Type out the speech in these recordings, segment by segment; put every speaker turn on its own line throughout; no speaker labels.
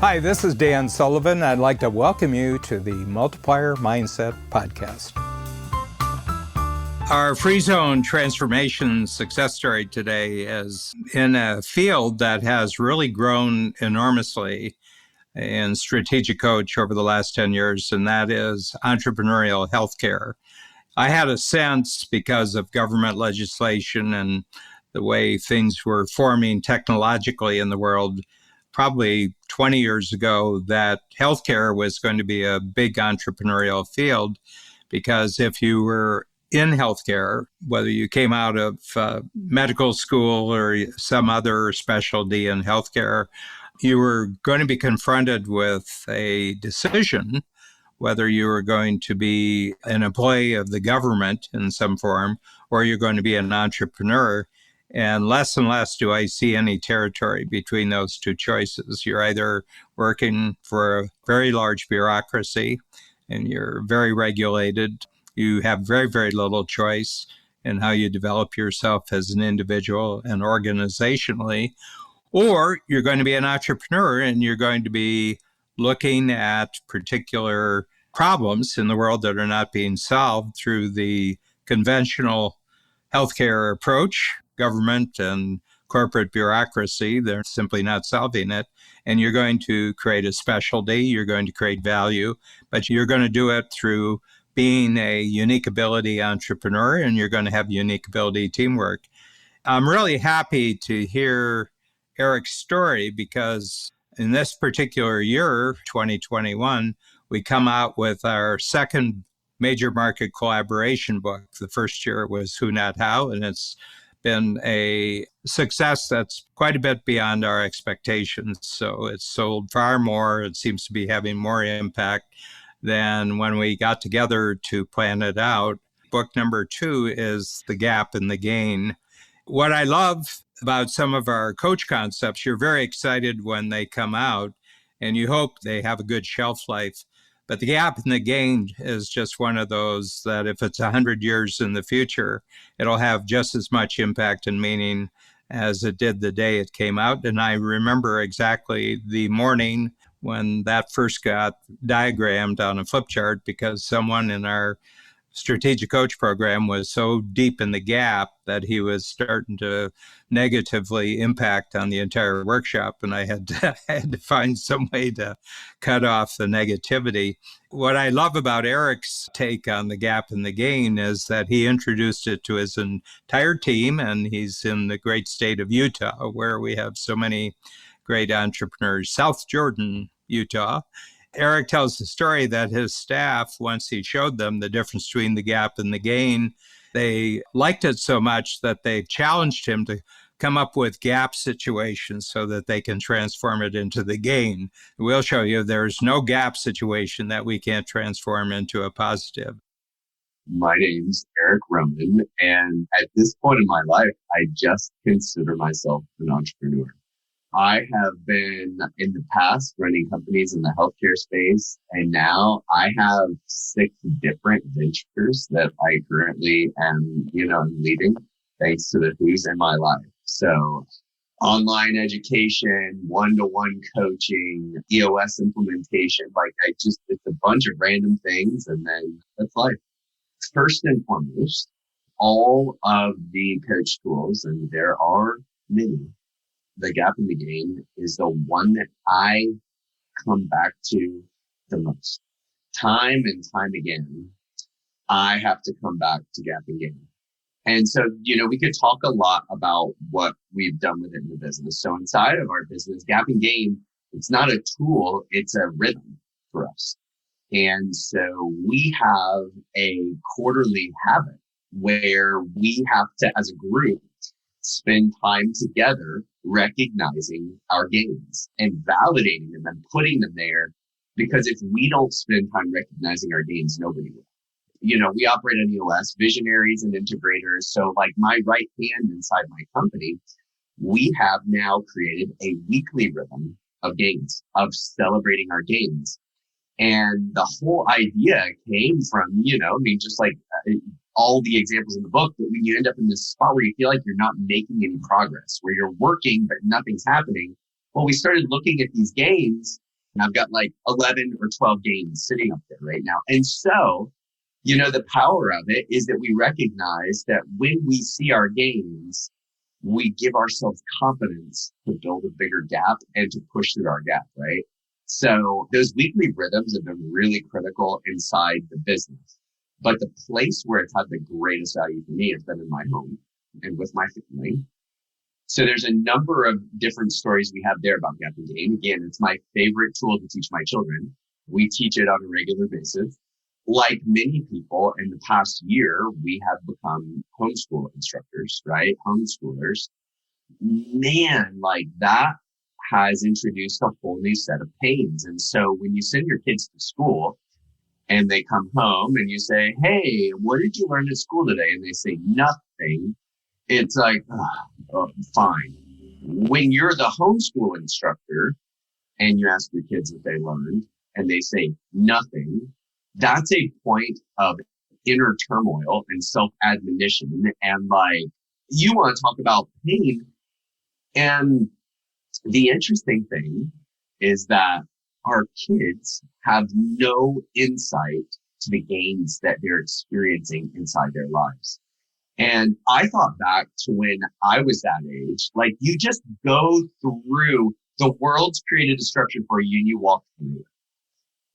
Hi, this is Dan Sullivan. I'd like to welcome you to the Multiplier Mindset Podcast. Our Free Zone transformation success story today is in a field that has really grown enormously in strategic coach over the last 10 years, and that is entrepreneurial healthcare. I had a sense because of government legislation and the way things were forming technologically in the world probably 20 years ago that healthcare was going to be a big entrepreneurial field, because if you were in healthcare, whether you came out of medical school or some other specialty in healthcare, you were going to be confronted with a decision whether you were going to be an employee of the government in some form or you're going to be an entrepreneur. And less do I see any territory between those two choices. You're either working for a very large bureaucracy and you're very regulated. You have very, very little choice in how you develop yourself as an individual and organizationally. Or you're going to be an entrepreneur and you're going to be looking at particular problems in the world that are not being solved through the conventional healthcare approach. Government and corporate bureaucracy, they're simply not solving it. And you're going to create a specialty, you're going to create value, but you're going to do it through being a unique ability entrepreneur, and you're going to have unique ability teamwork. I'm really happy to hear Eric's story because in this particular year, 2021, we come out with our second major market collaboration book. The first year was Who Not How, and it's been a success that's quite a bit beyond our expectations. So it's sold far more. It seems to be having more impact than when we got together to plan it out. Book number 2 is The Gap and the Gain. What I love about some of our coach concepts, you're very excited when they come out and you hope they have a good shelf life. But The Gap and the Gain is just one of those that if it's 100 years in the future, it'll have just as much impact and meaning as it did the day it came out. And I remember exactly the morning when that first got diagrammed on a flip chart because someone in our strategic coach program was so deep in the gap that he was starting to negatively impact on the entire workshop. And I had to find some way to cut off the negativity. What I love about Eric's take on the gap and the gain is that he introduced it to his entire team, and he's in the great state of Utah, where we have so many great entrepreneurs. South Jordan, Utah. Eric tells the story that his staff, once he showed them the difference between the gap and the gain, they liked it so much that they challenged him to come up with gap situations so that they can transform it into the gain. We'll show you there's no gap situation that we can't transform into a positive.
My name's Eric Roman, and at this point in my life, I just consider myself an entrepreneur. I have been in the past running companies in the healthcare space, and now I have 6 different ventures that I currently am, leading thanks to the who's in my life. So online education, one-to-one coaching, EOS implementation, it's a bunch of random things, and then that's life. First and foremost, all of the coach tools, and there are many, The Gap and the Gain is the one that I come back to the most. Time and time again, I have to come back to Gap and Gain. And so, we could talk a lot about what we've done with it in the business. So inside of our business, Gap and Gain, it's not a tool, it's a rhythm for us. And so we have a quarterly habit where we have to, as a group, spend time together recognizing our gains and validating them and putting them there. Because if we don't spend time recognizing our gains, nobody will. We operate on EOS, visionaries and integrators. So like my right hand inside my company, we have now created a weekly rhythm of gains, of celebrating our gains. And the whole idea came from, just like all the examples in the book, but when you end up in this spot where you feel like you're not making any progress, where you're working, but nothing's happening. Well, we started looking at these gains And I've got like 11 or 12 games sitting up there right now. And so, the power of it is that we recognize that when we see our gains, we give ourselves confidence to build a bigger gap and to push through our gap, right? So those weekly rhythms have been really critical inside the business. But the place where it's had the greatest value for me has been in my home and with my family. So there's a number of different stories we have there about Gap and Gain. Again, it's my favorite tool to teach my children. We teach it on a regular basis. Like many people in the past year, we have become homeschool instructors, right? Homeschoolers. Man, like that has introduced a whole new set of pains. And so when you send your kids to school and they come home and you say, hey, what did you learn at school today? And they say nothing. It's like, oh, fine. When you're the homeschool instructor and you ask your kids what they learned and they say nothing, that's a point of inner turmoil and self-admonition. And like, you want to talk about pain. And the interesting thing is that our kids have no insight to the gains that they're experiencing inside their lives. And I thought back to when I was that age, like you just go through, the world's created a structure for you and you walk through it.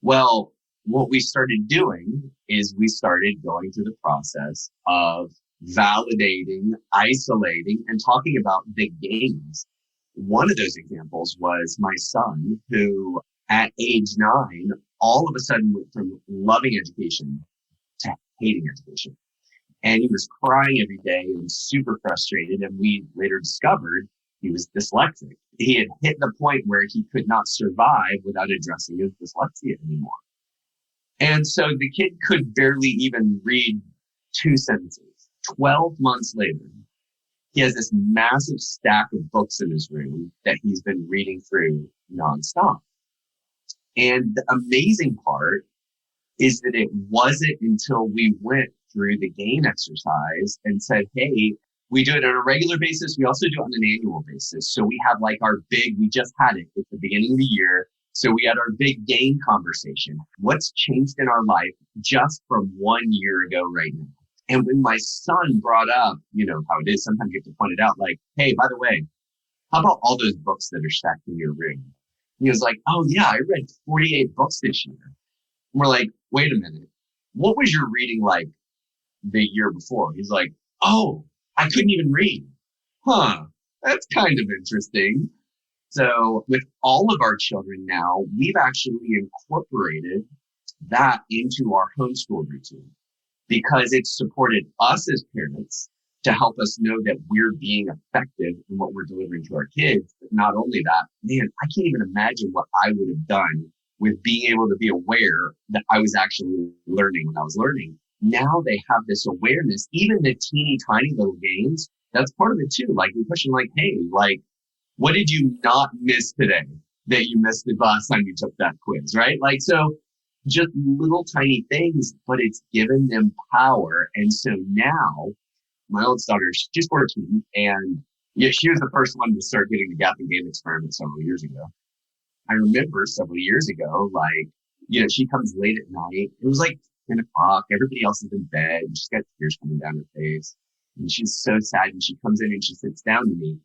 Well, what we started doing is we started going through the process of validating, isolating, and talking about big gains. One of those examples was my son, who at age 9, all of a sudden went from loving education to hating education. And he was crying every day and super frustrated. And we later discovered he was dyslexic. He had hit the point where he could not survive without addressing his dyslexia anymore. And so the kid could barely even read 2 sentences. 12 months later, he has this massive stack of books in his room that he's been reading through nonstop. And the amazing part is that it wasn't until we went through the GAIN exercise and said, hey, we do it on a regular basis. We also do it on an annual basis. So we have like our big, we just had it at the beginning of the year. So we had our big GAIN conversation. What's changed in our life just from 1 year ago right now? And when my son brought up, how it is, sometimes you have to point it out, like, hey, by the way, how about all those books that are stacked in your room? And he was like, oh yeah, I read 48 books this year. And we're like, wait a minute, what was your reading like the year before? He's like, oh, I couldn't even read. Huh, that's kind of interesting. So with all of our children now, we've actually incorporated that into our homeschool routine because it's supported us as parents to help us know that we're being effective in what we're delivering to our kids. But not only that, man, I can't even imagine what I would have done with being able to be aware that I was actually learning when I was learning. Now they have this awareness, even the teeny tiny little gains. That's part of it too. Like we're pushing like, hey, like, what did you not miss today that you missed the last time you took that quiz, right? Like, so just little tiny things, but it's given them power. And so now my oldest daughter, she's 14, and yeah, she was the first one to start getting the Gap and Gain experiment several years ago. I remember several years ago, like, she comes late at night. It was like 10 o'clock. Everybody else is in bed. And she's got tears coming down her face. And she's so sad. And she comes in and she sits down to me.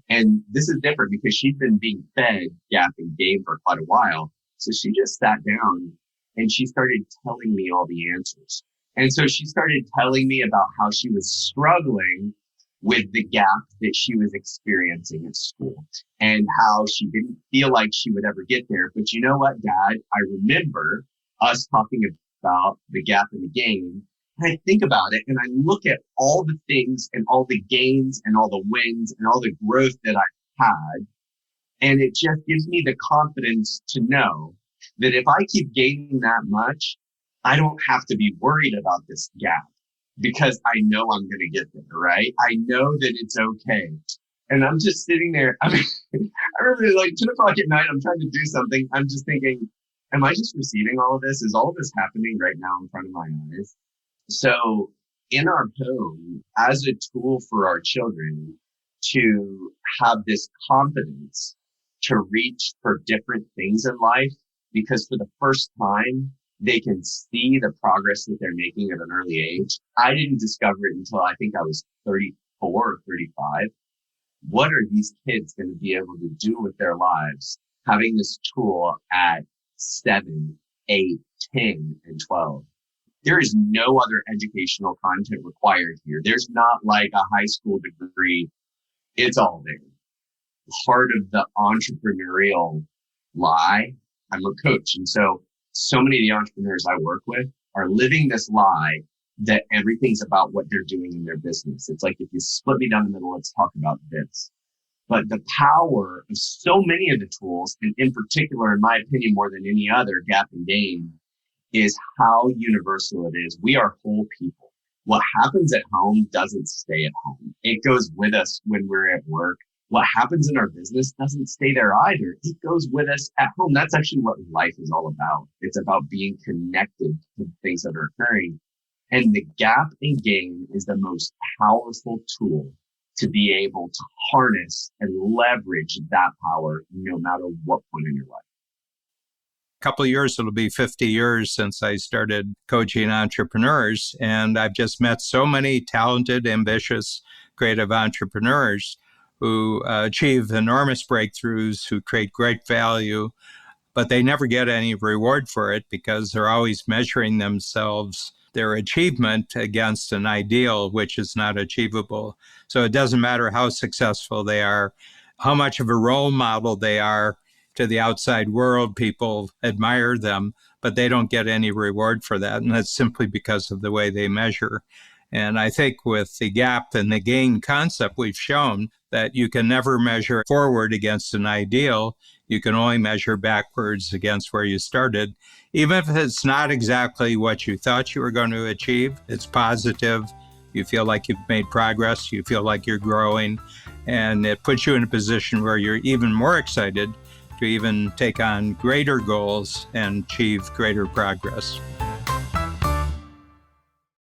And this is different because she's been being fed Gap and Gain for quite a while. So she just sat down and she started telling me all the answers. And so she started telling me about how she was struggling with the gap that she was experiencing at school and how she didn't feel like she would ever get there. But you know what, Dad? I remember us talking about the gap and the gain. And I think about it and I look at all the things and all the gains and all the wins and all the growth that I've had. And it just gives me the confidence to know that if I keep gaining that much, I don't have to be worried about this gap because I know I'm going to get there, right? I know that it's okay. And I'm just sitting there. I mean, I remember like 10 o'clock at night, I'm trying to do something. I'm just thinking, am I just receiving all of this? Is all of this happening right now in front of my eyes? So in our home, as a tool for our children to have this confidence to reach for different things in life, because for the first time, they can see the progress that they're making at an early age. I didn't discover it until I think I was 34 or 35. What are these kids going to be able to do with their lives having this tool at 7, 8, 10, and 12? There is no other educational content required here. There's not like a high school degree. It's all there. Part of the entrepreneurial lie, I'm a coach. And so many of the entrepreneurs I work with are living this lie that everything's about what they're doing in their business. It's like, if you split me down the middle, let's talk about this. But the power of so many of the tools, and in particular, in my opinion, more than any other, Gap and Gain, is how universal it is. We are whole people. What happens at home doesn't stay at home. It goes with us when we're at work. What happens in our business doesn't stay there either. It goes with us at home. That's actually what life is all about. It's about being connected to things that are occurring. And the Gap and Gain is the most powerful tool to be able to harness and leverage that power no matter what point in your life.
Couple of years, it'll be 50 years since I started coaching entrepreneurs. And I've just met so many talented, ambitious, creative entrepreneurs who achieve enormous breakthroughs, who create great value, but they never get any reward for it because they're always measuring themselves, their achievement, against an ideal which is not achievable. So it doesn't matter how successful they are, how much of a role model they are to the outside world. People admire them, but they don't get any reward for that. And that's simply because of the way they measure. And I think with the Gap and the Gain concept, we've shown that you can never measure forward against an ideal. You can only measure backwards against where you started. Even if it's not exactly what you thought you were going to achieve, it's positive. You feel like you've made progress. You feel like you're growing. And it puts you in a position where you're even more excited to even take on greater goals and achieve greater progress.